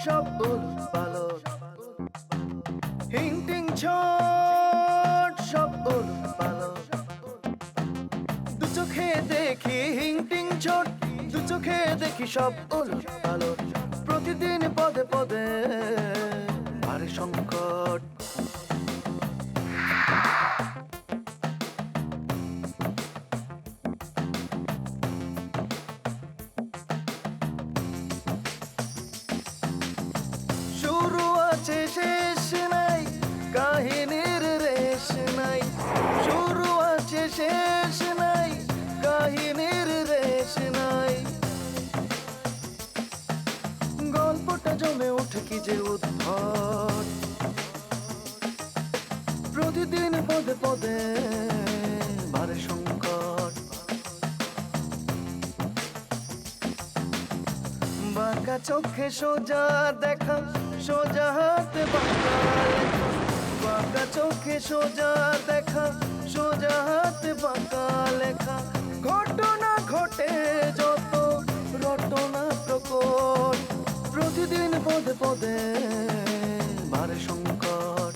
সব উলট পালট, হিংটিং ছোট সব উলট পালট, দু চোখে দেখি হিংটিং ছোট, দু চোখে দেখি সব উলট পালট, প্রতিদিন পদে পদে বাড়ে সংকট। শুরু আছে শেষ নাই, কাহিনীর রেশ নাই, শুরু আছে শেষ নাই, কাহিনীর রেশ নাই, গল্পটা জমে ওঠে কি যে উদ্ভট, প্রতিদিন পদে পদে বাড়ে সংকট। বাঁকা চোখে সোজা দেখা, সোজা হাতে বাঁকা লেখা, বাঁকা চোখে সোজা দেখা, সোজা হাতে বাঁকা লেখা, ঘটনা ঘটে যত রটনা প্রকট, প্রতিদিন পদে পদে বাড়ে সংকট।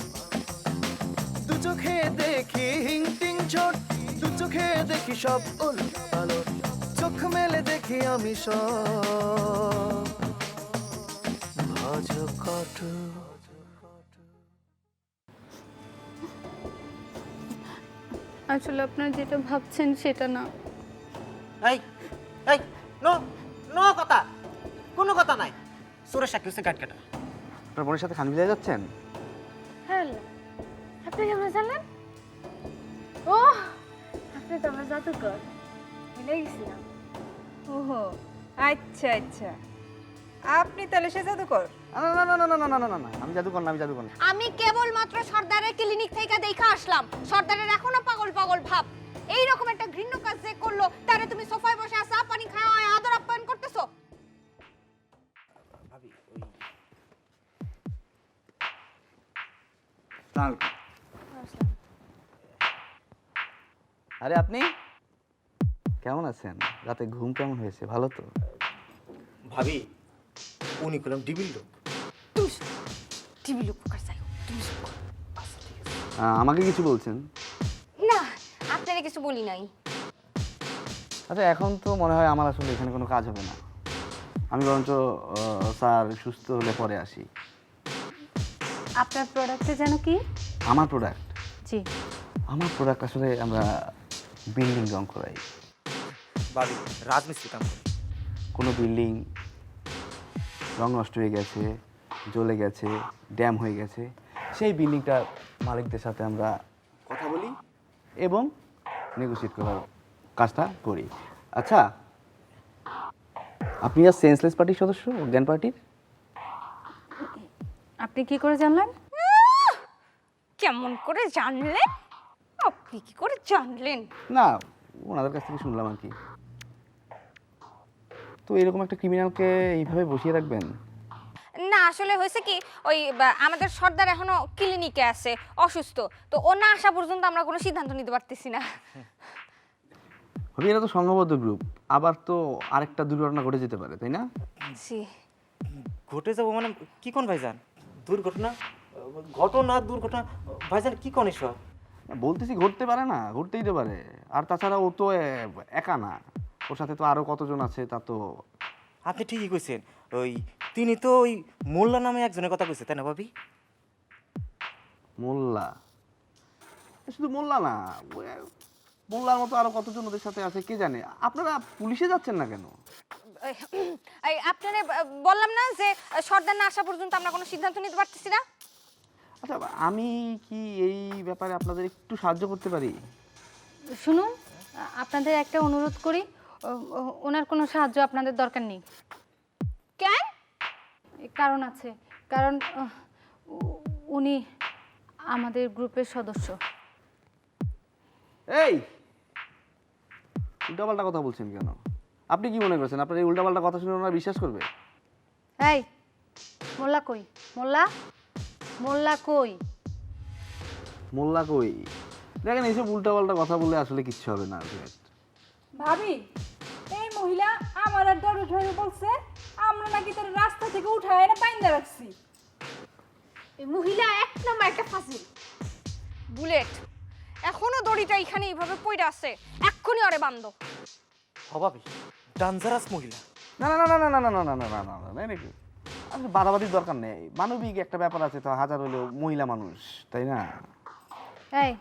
দু চোখে দেখি হিংটিং ছোট, দু চোখে দেখি সব উলট পালট, চোখ মেলে দেখি আমি সব ভজকট। আসলে আপনারা যেটা ভাবছেন সেটা না। এই এই নো নো কথা, কোনো কথা নাই। সুরেশ সাক্ষী হচ্ছে গাট কাটা। আপনার বোনের সাথে খানবিলায় যাচ্ছেন? হ্যালো, আপনি কেমন জানলেন? ও, আপনি তো আমার জাদুকর, ভুলে গেছিলাম। ওহো, আচ্ছা আচ্ছা, আপনি তাহলে সে জাদুকর? না না না না না না না না না, আমি জাদুকর না, আমি জাদুকর না। আমি কেবলমাত্র সর্দারের ক্লিনিক থেকে দেখা আসলাম। সর্দারের এখনো পাগল পাগল ভাব। এই রকম একটা ঘৃণ্য কাজ যে করলো, তারে তুমি সোফায় বসে চা পানি খাওয়া আদর আপ্যায়ন করতেছো। ভাবি ওই আরে আপনি কেমন আছেন? রাতে ঘুম কেমন হয়েছে? ভালো তো? ভাবি উনি কলম ডিবিল লোক। টিভি লোক কার চাই তুমি চুপ করো। আমাকে কিছু বলছেন? না, আপনারে কিছু বলি নাই। আচ্ছা, এখন তো মনে হয় আমার আসলে এখানে কোনো কাজ হবে না। আমি বরঞ্চ স্যার সুস্থ হলে পরে আসি। আপনার প্রোডাক্টে যেন কি? আমার প্রোডাক্ট? জি। আমার প্রোডাক্ট আসলে আমরা বিল্ডিং রং করাই। ভাবি রাজমিস্ত্রি কাম করে। কোনো বিল্ডিং রং নষ্ট হয়ে গেছে, জ্বলে গেছে, ড্যাম হয়ে গেছে, সেই বিল্ডিংটার মালিকদের সাথে আমরা কথা বলি এবং নেগোশিয়েট করার কাজটা করি। আচ্ছা, আপনি আর সেন্সলেস পার্টির সদস্য, অজ্ঞান পার্টির? আপনি কি করে জানলেন? কেমন করে জানলেন? আপনি কি করে জানলেন? না, ওনাদের কাছ থেকে শুনলাম আর কি। তো এরকম একটা ক্রিমিনালকে এইভাবে বসিয়ে রাখবেন? না, আসলে হয়েছে কি, ওই আমাদের সর্দার এখনো ক্লিনিকে আছে, অসুস্থ। তো ও না আসা পর্যন্ত আমরা কোনো সিদ্ধান্ত নিতে পারতেছি না। ভাবি, এরা তো সংঘবদ্ধ গ্রুপ, আবার তো আরেকটা দুর্ঘটনা ঘটে যেতে পারে, তাই না? জি। ঘটে যাবো মানে কি কোন ভাইজান? দুর্ঘটনা ঘটনা দুর্ঘটনা ভাইজান কি কোন এসব? বলতেছি ঘটতে পারে না, ঘটতেই তো পারে। আর তাছাড়া ও তো একা না, ওর সাথে তো আরো কতজন আছে, তা তো। আপনি ঠিকই কইছেন। ওই তিনি তো ওই মোল্লা নামে একজনের কথা কইছে, তাই না ভাবি? মোল্লা? শুধু মোল্লা না, মোল্লার মতো আরো কতজন ওদের সাথে আছে কে জানে। আপনারা পুলিশে যাচ্ছেন না কেন? এই আপনারে বললাম না যে সর্দার না আসা পর্যন্ত আমরা কোনো সিদ্ধান্ত নিতে পারতেছি না। আচ্ছা, আমি কি এই ব্যাপারে আপনাদের একটু সাহায্য করতে পারি? শুনুন, আপনাদের একটা অনুরোধ করি, ওনার কোনো সাহায্য আপনাদের দরকার নেই। কেন? কারণ আছে, কারণ উনি আমাদের গ্রুপের সদস্য। এই উল্টাপাল্টা কথা বলছেন কেন? আপনি কি মনে করছেন আপনার এই উল্টাপাল্টা কথা শুনে ওনারা বিশ্বাস করবে? এই মোল্লা কই? মোল্লা, মোল্লা কই? মোল্লা কই? দেখেন, এইসব উল্টাপাল্টা কথা বললে আসলে কিচ্ছু হবে না। ভাবি, এই মহিলা আমার আর দরজ হয়ে বলছে আমরা আমরা নাকি তোর রাস্তা থেকে উঠায় না পাইন্দা রাখছি। এই মহিলা এক নাম্বার একটা ফাজিল। বুলেট এখনো দড়িটা এখানে এইভাবে পড়ে আছে, এক্ষুনি ওরে বান্ধ। অভাবী ডাঞ্জারাস মহিলা। না না না না না না না না না না না না না নাকি আসলে বাড়াবাড়ির দরকার নেই, মানবিক একটা ব্যাপার আছে তো, হাজার হলেও মহিলা মানুষ, তাই না? এই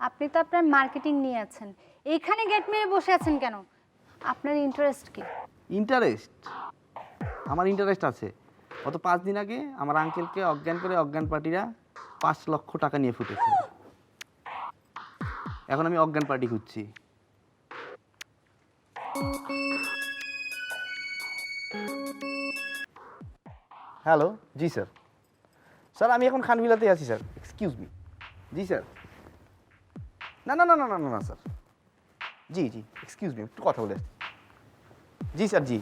আপনি তো আপনার মার্কেটিং নিয়ে আছেন, এইখানে গেট মেরে বসে আছেন কেন? আপনার ইন্টারেস্ট কি? ইন্টারেস্ট? আমার ইন্টারেস্ট আছে। গত 5 দিন আগে আমার আঙ্কেলকে অজ্ঞান করে অজ্ঞান পার্টিরা 5 লক্ষ টাকা নিয়ে ফুটেছে। এখন আমি অজ্ঞান পার্টি খুঁজছি। হ্যালো, জি স্যার। স্যার আমি এখন খানবিলাতে আছি স্যার, এক্সকিউজ মি। জি স্যার। না না না না না না না স্যার, জি জি এক্সকিউজ মি, একটু কথা বলে আসছি। জি স্যার, জি।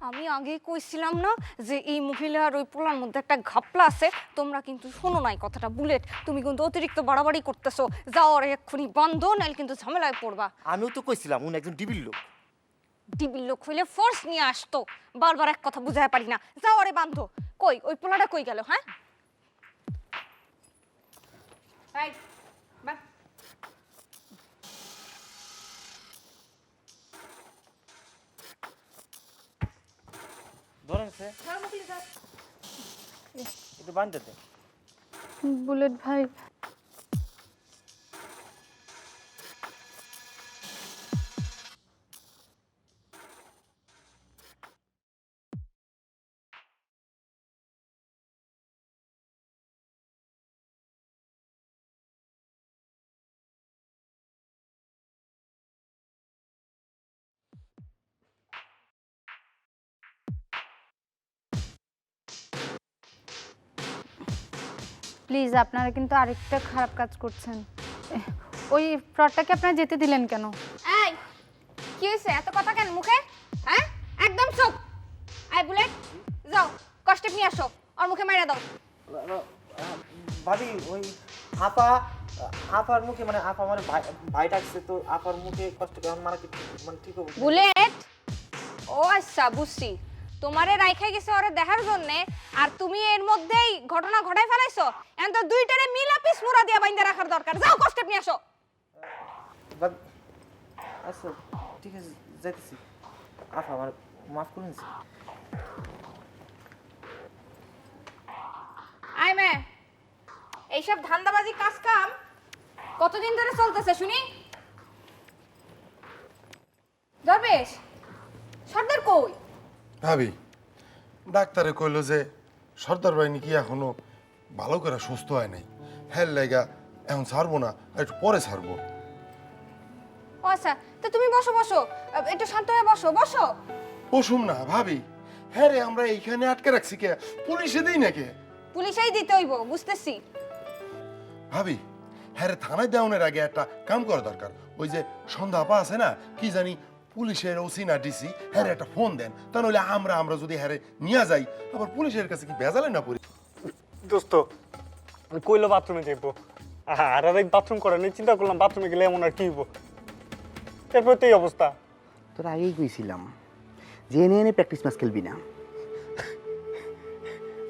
আমি আগেই কইছিলাম না যে এই মহিলার ওই পোলার মধ্যে একটা ঘাপলা আছে, তোমরা কিন্তু শোনো নাই কথাটা। বুলেট তুমি কিন্তু অতিরিক্ত বাড়াবাড়ি করতেছো, যাও ওরে এক্ষুনি বন্ধ, নাইলে কিন্তু ঝামেলায় পড়বা। আমিও তো কইছিলাম উনি একজন ডিবির লোক। ডিবির লোক হইলে ফোর্স নিয়ে আসতো, বারবার এক কথা বুঝায় পারি না। যাও ওরে বান্ধ। কই ওই পোলাটা কই গেল? হ্যাঁ এই বাহ, ধরেন সে ছাড় মুখলি যা। একটু বান্ধতে দে। বুলেট ভাই, প্লিজ আপনারা কিন্তু আরেকটা খারাপ কাজ করছেন। ওই ফ্রডটাকে আপনারা যেতে দিলেন কেন? এই কি হইছে? এত কথা কেন মুখে? হ্যাঁ একদম চুপ। আই বুলেট যাও কষ্টে নিয়ে আসো, ওর মুখে মাইরা দাও। ভাবি ওই আপা আপার মুখে মানে আপা আমার ভাই ডাকছে তো, আপার মুখে কষ্ট কেমন মারা কি মানে ঠিক হবে? বুলেট ও আচ্ছা বুঝছি, তোমারে রাইখা গেছে ওরে দেখার জন্য, আর তুমি এর মধ্যেই ঘটনা ঘটাই ফেলাইছো। এখন তো দুইটারে মিলা পিস মুরা দিয়া বাইন্দা রাখার দরকার। যাও কষ্টে নিয়ে আসো। আচ্ছা ঠিক আছে যাইতেছি। আপা আমার মাফ করুন। আই মে এইসব ধান্দাবাজি কাজ কাম কতদিন ধরে চলতেছে শুনি? দরবেশ সর্দার কই? ভাবি ডাক্তারে কইলো যে সর্দার ভাই নাকি এখনো ভালো করে সুস্থ হয় নাই, হ্যাঁ লেগা এখন ছাড়বো না, আর একটু পরে ছাড়বো। ও আচ্ছা তো তুমি বসো বসো, একটু শান্ত হয়ে বসো বসো। পশুম না ভাবি, হ্যাঁ রে আমরা এইখানে আটকে রাখছি কে, পুলিশে দেই না কে? পুলিশেই দিতে হইব বুঝতেছি। ভাবি হ্যাঁ রে থানায় দেওয়ানোর আগে একটা কাম করা দরকার। ওই যে সন্ধ্যা আপা আছে না, কি জানি পুলিশের ওসি না ডিসি, হ্যাঁ একটা ফোন দেন, তা নইলে আমরা যদি হ্যাঁ নিয়ে যাই আবার পুলিশের কাছে কি বেজালে না পড়ি। দোস্ত কইলো বাথরুমে যাইবো, আর বাথরুম করে নি, চিন্তা করলাম বাথরুমে গেলে এমন আর কি হইব, তারপর তো এই অবস্থা। তোর আগেই কইছিলাম যে এনে এনে প্র্যাকটিস ম্যাচ খেলবি না।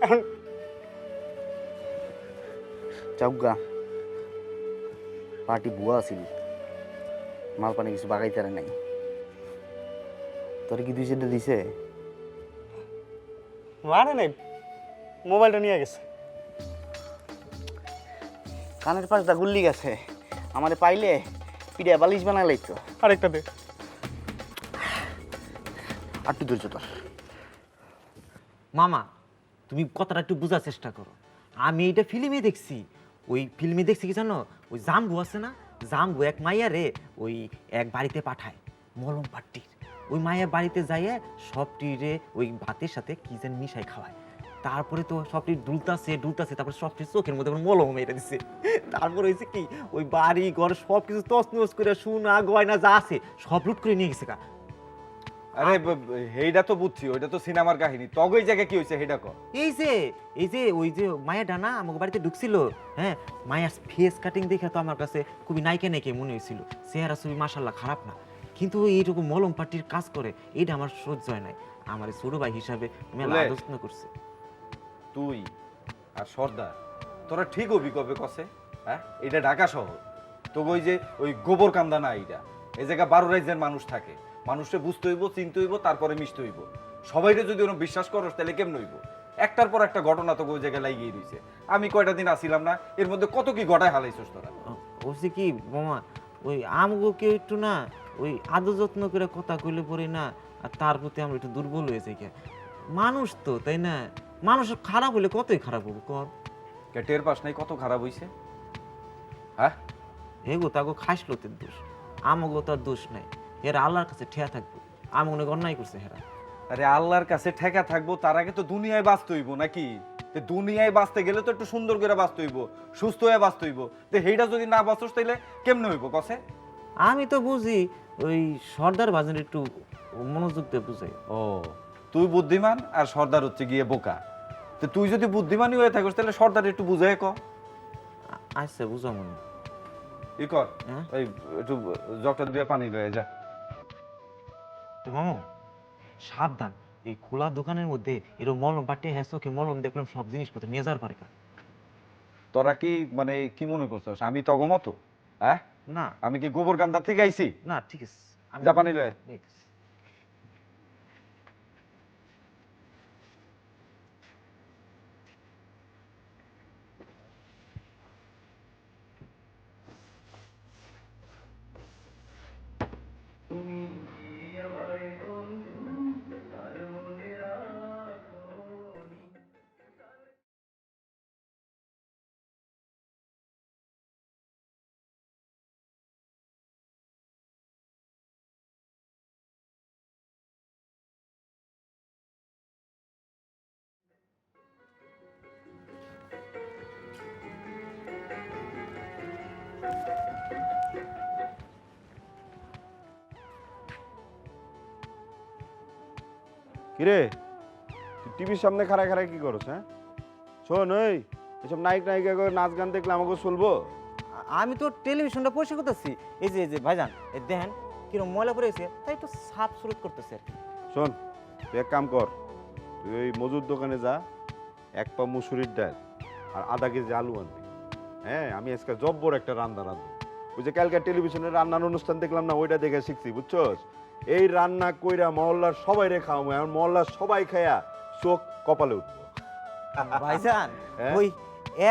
এখন চাউগা পার্টি বুয়া আছিল, মাল পানি কিছু বাগাইতে নাই। তোর কি 2-4টা দিছে? মানে নাই, মোবাইলটা নিয়ে গেছে। কানের পাশটা গুল্লি গেছে, আমারে পাইলে পিড়ে বালিশ বানাই লাইতো। আরেকটা দে। আর একটু ধৈর্য তোর। মামা তুমি কথাটা একটু বোঝার চেষ্টা করো। আমি এটা ফিল্মে দেখছি, ওই ফিল্মে দেখছি কি জানো, ওই জাম্বু আছে না, জাম্বু এক মাইয়ারে ওই এক বাড়িতে পাঠায় মলম পাট্টির। ওই মায়ের বাড়িতে যাইয়ে সবটিরে ওই ভাতের সাথে কি যেন মিশাই খাওয়ায়। তারপরে তো সবটি ডুলতাছে, তারপরে সবটি চোখের মধ্যে মলম মেরে দিচ্ছে। তারপরে হয়েছে কি, ওই বাড়ি ঘর সব কিছু তছনছ করে সোনা গয়না যা আছে সব লুট করে নিয়ে গেছে। আরে হেইডা তো বুঝছি, ওইটা তো সিনেমার কাহিনী। তগই জায়গায় কি হয়েছে হেডা কর। এই যে ওই যে মায়া ডানা আমাকে বাড়িতে ঢুকছিল, হ্যাঁ মায়ার ফেস কাটিং দেখে তো আমার কাছে খুবই নায়িকা নায়িকা মনে হয়েছিল। চেহারা ছবি মাশাল্লাহ খারাপ না, কিন্তু এইরকম মলম পার্টির কাজ করে এটা আমার সহ্য হয় নাই। আমার এই ছোট ভাই হিসাবে মেলা বলে। আলোচনা করছে। তুই আর সর্দার তোরা ঠিক হবি কবে কসে? হ্যাঁ, এটা ঢাকা শহর। তো ওই যে ওই গোবর কান্দা না, এইটা এই জায়গা 12 রাজ্যের মানুষ থাকে। মানুষকে বুঝতে হইব, চিনতে হইব, তারপরে মিশতে হইব। সবাইকে যদি ওরকম বিশ্বাস করস তাহলে কেমন হইব? একটার পর একটা ঘটনা তো ওই জায়গায় লাগিয়ে দিয়েছে। আমি কয়টা দিন আসিলাম না, এর মধ্যে কত কি ঘটায় হালাইছিস তোরা। বলছি কি মামা, ওই আমগো কেউ একটু না ওই আদর যত্ন করে কথা কইলে পরে না, আর তার প্রতি আমরা একটু দুর্বল হয়েছে কি। মানুষ তো তাই না, মানুষ খারাপ হলে কতই খারাপ হবো কর। টের পাস নাই কত খারাপ হইছে? হ্যাঁ, এগো তাগো খাসলতের দোষ, আমগো তার দোষ নাই। এরা আল্লাহর কাছে ঠেয়া থাকবো, আমি মনে অন্যায় করছে হেরা। আরে আল্লাহর কাছে ঠেকা থাকবো, তার আগে তো দুনিয়ায় বাঁচতে হইব নাকি? তো দুনিয়ায় বাঁচতে গেলে তো একটু সুন্দর করে বাঁচতে হইব, সুস্থ হয়ে বাঁচতে হইব। তো সেইটা যদি না বাঁচস তাইলে কেমনে হইব কসে? আমি তো বুঝি ওই সর্দার বাজার একটু মনোযোগ দিয়ে বুঝাই। ও, তুই বুদ্ধিমান আর সর্দার হচ্ছে গিয়ে বোকা। তো তুই যদি বুদ্ধিমানই হয়ে থাকিস তাহলে সর্দার একটু বুঝাই ক। আচ্ছা বুঝা মনে। ই কর, হ্যাঁ? এই একটু জগটা দিয়ে পানি লয়ে যা। তো মামা সাবধান, এই খোলা দোকানের মধ্যে এরকম মলম পাঠিয়ে হ্যাঁ কি মলম দেখলাম সব জিনিসপত্র নিয়ে যাওয়ার পারে কা। তোরা কি মানে কি মনে করছস আমি তগমতো? হ্যাঁ, না আমি কি গোবর কান্দা থেকে আইছি? না ঠিক আছে, আমি যা পানি লয়ে। দেখছি। কিরে, তুই টিভির সামনে খাড়ায় খাড়ায় কি করছ? হ্যাঁ শোন, ওই এসব নায়ক নায়িকা করে নাচ গান দেখলে আমাকে চলবো? আমি তো টেলিভিশনটা পরিষ্কার করতেছি। এই যে ভাইজান এই দেখেন কিরকম ময়লা পড়ে গেছে, তাই একটু সাফ সুরত করতেছে আর কি। শোন, তুই এক কাম কর, তুই ওই মজুর দোকানে যা, 1 পা মুসুরির ডাল আর আধা কেজি আলু আনবি। হ্যাঁ, আমি আজকে জব্বর একটা রান্না রাঁধবো। ওই যে কালকে টেলিভিশনে রান্নার অনুষ্ঠান দেখলাম না, ওইটা দেখে শিখছি, বুঝছস? এই রান্না কইরা মহল্লার সবাই রে খাওয়াবো, এখন মহল্লার সবাই খায়া চোখ কপালে উঠবো। ভাইজান হ্যাঁ? ওই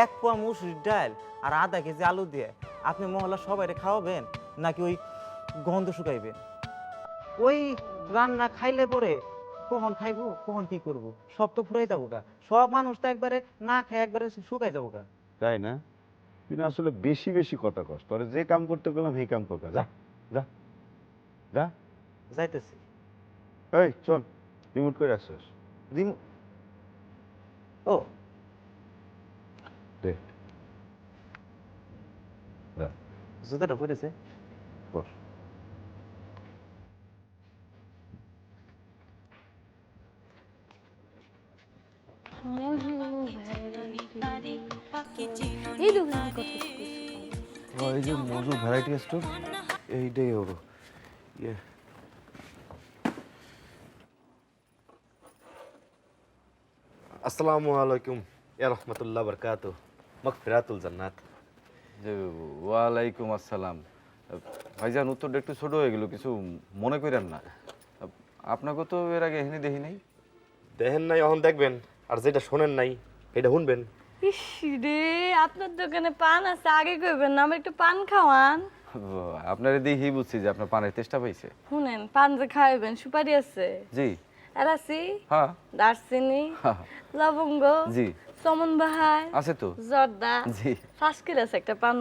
1 পোয়া মুসুরির ডাল আর আধা কেজি আলু দিয়ে আপনি মহল্লা সবাই খাওয়াবেন নাকি ওই গন্ধ শুকাইবেন? ওই রান্না খাইলে পরে কখন খাইবো কখন কি করবো সব তো ফুরাই যাবো গা। সব মানুষ তো একবারে না খায় একবারে শুকাই যাবো গা। তাই না? তুই না আসলে বেশি বেশি কথা কস, তোরে যে কাম করতে গেলাম সেই কাম করতে যা যা যা। যাইতেছি। এই চল, রিমোট করে আসছিস? ও দে, যা, জুতাটা পড়েছে। বস। এই দোকানের কথা এই যে মজু ভ্যারাইটি স্টোর, এইটাই ওর ইয়ে। আসসালামু আলাইকুম ইয়া রাহমাতুল্লাহ বারাকাতু মাগফিরাতুল জান্নাত। যে ওয়ালাইকুম আসসালাম। ভাইজান উত্তরটা একটু ছোট হয়ে গেল, কিছু মনে করেন না। আপনাকে তো এর আগে এখানে দেখি নাই। দেখেন নাই এখন দেখবেন, আর যেটা শোনেন নাই এটা শুনবেন। ইস রে, আপনার দোকানে পান আছে, আগে কইবেন না, আমার একটু পান খাওয়ান। আপনারা দেখি বুঝছি যে আপনার পানের চেষ্টা পাইছে। শুনেন, পান যে খাওয়াবেন, সুপারি আছে, জি। এলাচি, হ্যাঁ দারচিনি, হ্যাঁ, লবঙ্গ, জি চমন বাহার আছে তো। জর্দা, জি। 5 কিলো আছে একটা পান